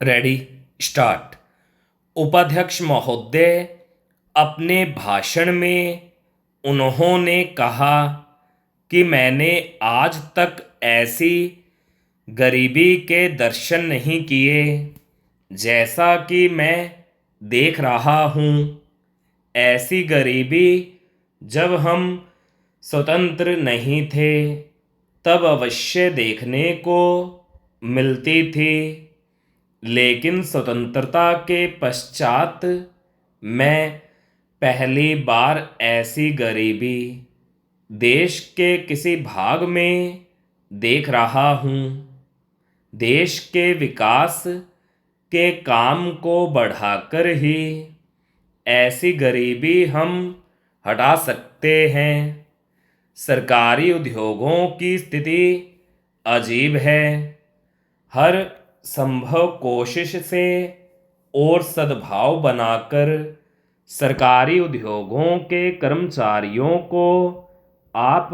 Ready start. उपाध्यक्ष महोदय, अपने भाषण में उन्होंने कहा कि मैंने आज तक ऐसी गरीबी के दर्शन नहीं किए जैसा कि मैं देख रहा हूँ। ऐसी गरीबी जब हम स्वतंत्र नहीं थे तब अवश्य देखने को मिलती थी, लेकिन स्वतंत्रता के पश्चात मैं पहली बार ऐसी गरीबी देश के किसी भाग में देख रहा हूँ। देश के विकास के काम को बढ़ाकर ही ऐसी गरीबी हम हटा सकते हैं। सरकारी उद्योगों की स्थिति अजीब है। हर संभव कोशिश से और सद्भाव बनाकर सरकारी उद्योगों के कर्मचारियों को आप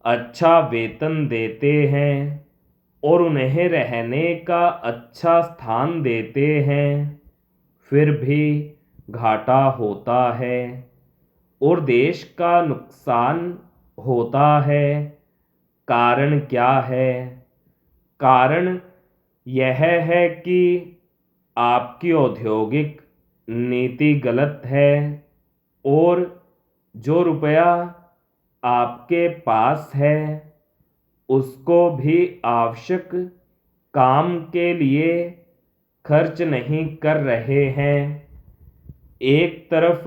अच्छा वेतन देते हैं और उन्हें रहने का अच्छा स्थान देते हैं, फिर भी घाटा होता है और देश का नुकसान होता है। कारण क्या है? कारण यह है कि आपकी औद्योगिक नीति गलत है और जो रुपया आपके पास है उसको भी आवश्यक काम के लिए खर्च नहीं कर रहे हैं। एक तरफ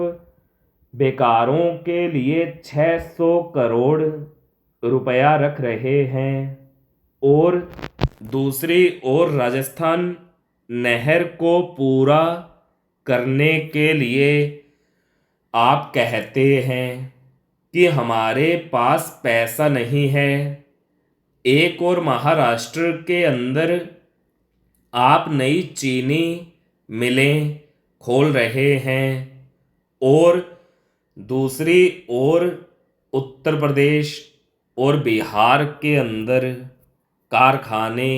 बेकारों के लिए 600 करोड़ रुपया रख रहे हैं और दूसरी ओर राजस्थान नहर को पूरा करने के लिए आप कहते हैं कि हमारे पास पैसा नहीं है। एक और महाराष्ट्र के अंदर आप नई चीनी मिलें खोल रहे हैं और दूसरी ओर उत्तर प्रदेश और बिहार के अंदर कारखाने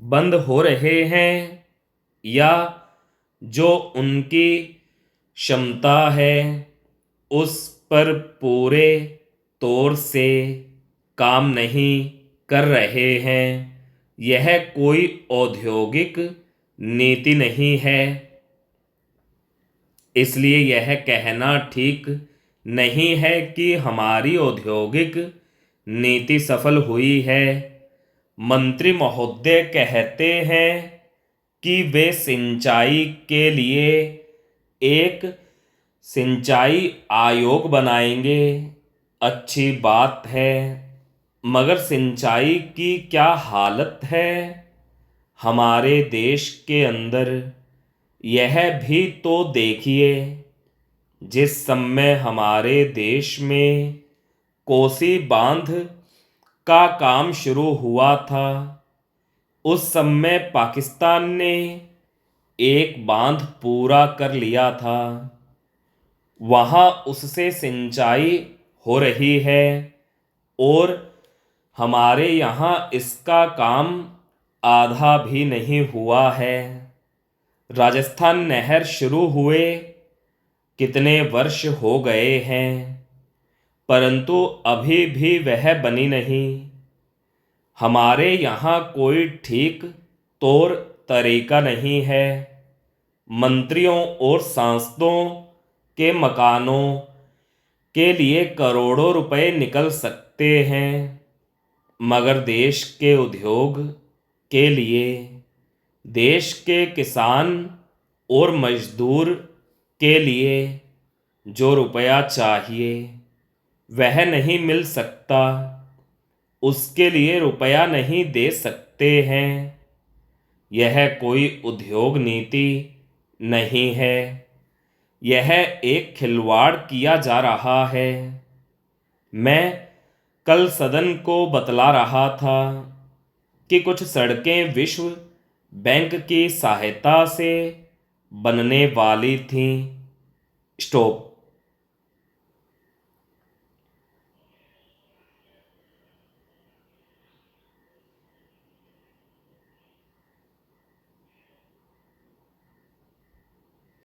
बंद हो रहे हैं या जो उनकी क्षमता है उस पर पूरे तौर से काम नहीं कर रहे हैं। यह कोई औद्योगिक नीति नहीं है, इसलिए यह कहना ठीक नहीं है कि हमारी औद्योगिक नीति सफल हुई है। मंत्री महोदय कहते हैं कि वे सिंचाई के लिए एक सिंचाई आयोग बनाएंगे। अच्छी बात है, मगर सिंचाई की क्या हालत है हमारे देश के अंदर, यह भी तो देखिए। जिस समय हमारे देश में कोसी बांध का काम शुरू हुआ था उस समय पाकिस्तान ने एक बांध पूरा कर लिया था। वहाँ उससे सिंचाई हो रही है और हमारे यहाँ इसका काम आधा भी नहीं हुआ है। राजस्थान नहर शुरू हुए कितने वर्ष हो गए हैं, परंतु अभी भी वह बनी नहीं। हमारे यहाँ कोई ठीक तौर तरीका नहीं है। मंत्रियों और सांसदों के मकानों के लिए करोड़ों रुपए निकल सकते हैं, मगर देश के उद्योग के लिए, देश के किसान और मजदूर के लिए जो रुपया चाहिए वह नहीं मिल सकता। उसके लिए रुपया नहीं दे सकते हैं। यह कोई उद्योग नीति नहीं है, यह एक खिलवाड़ किया जा रहा है। मैं कल सदन को बतला रहा था कि कुछ सड़कें विश्व बैंक की सहायता से बनने वाली थीं। स्टॉप।